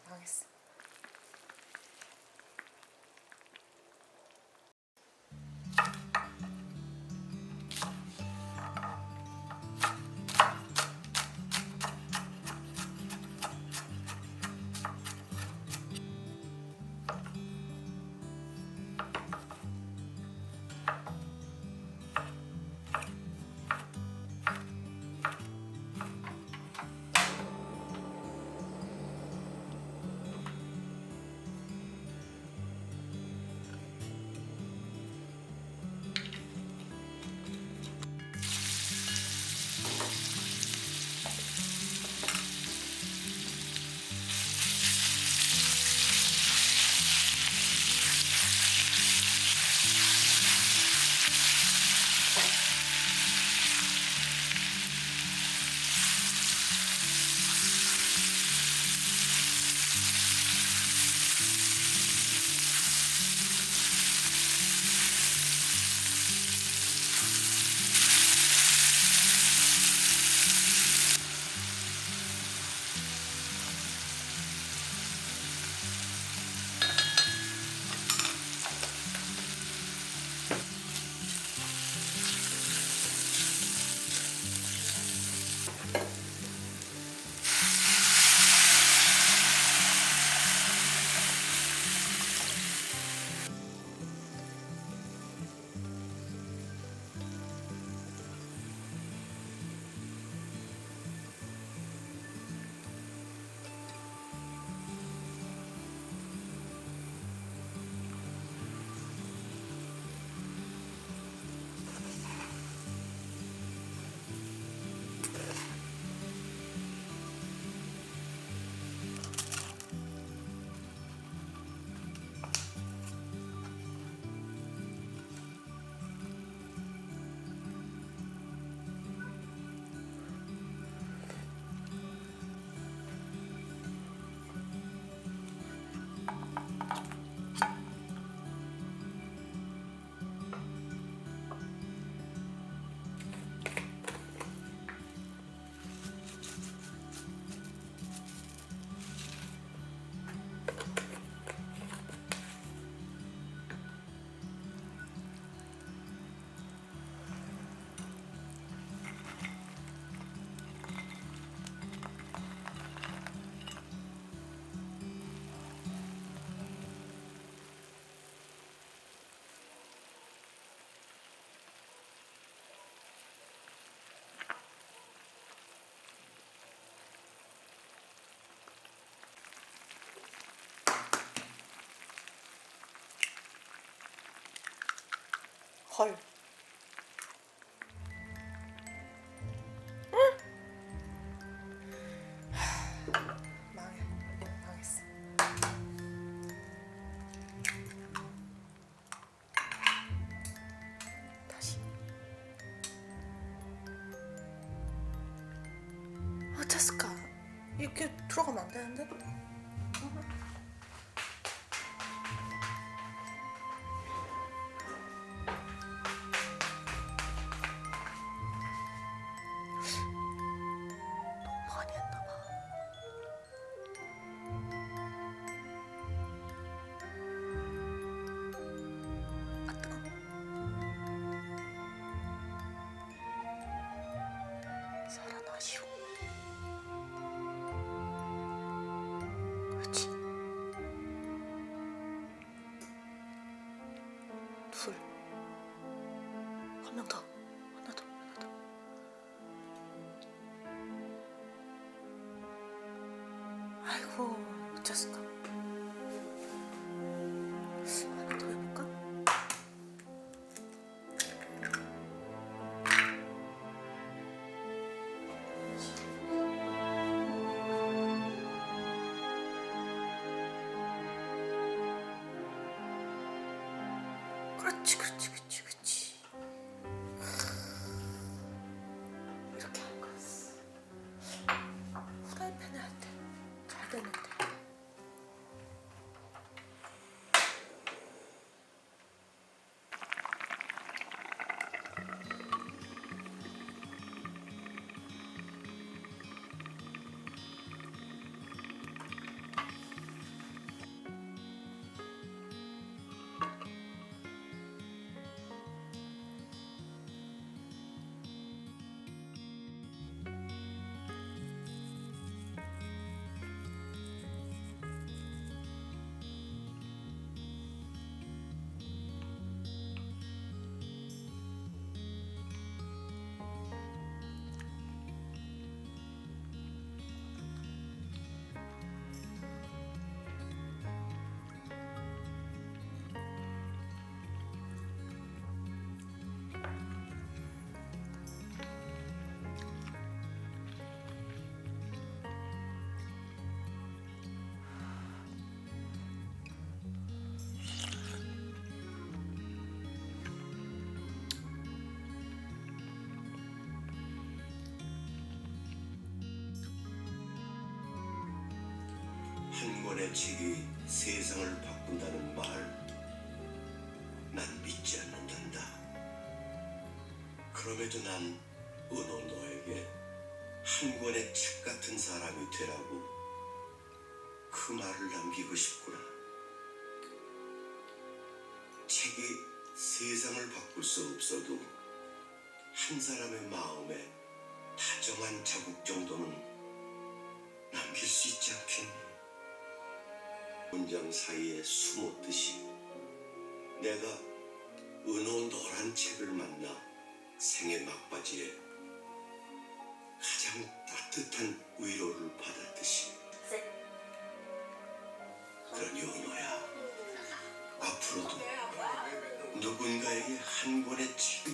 망했어. 헐. 망했어. 다시. 어쩌을까? 이렇게 들어가면 안 되는데? 많이 했나 봐. 아, 뜨거워. 살아나시오. 그렇지. 둘. 한 명 더. 하나 더. 아이고, 어쩌을까? 하나 더 해볼까? 그렇지. 이렇게 한 거였어. 프라이팬에 할 때 잘 됐는데. 권의 책이 세상을 바꾼다는 말, 난 믿지 않는단다. 그럼에도 난 은호 너에게 한 권의 책 같은 사람이 되라고 그 말을 남기고 싶구나. 책이 세상을 바꿀 수 없어도 한 사람의 마음에 다정한 자국 정도는 남길 수 있지 않겠니? 문장 사이에 숨었듯이 내가 은호 너란 책을 만나 생의 막바지에 가장 따뜻한 위로를 받았듯이. 그러니 은호야, 앞으로도 누군가에게 한 권의 책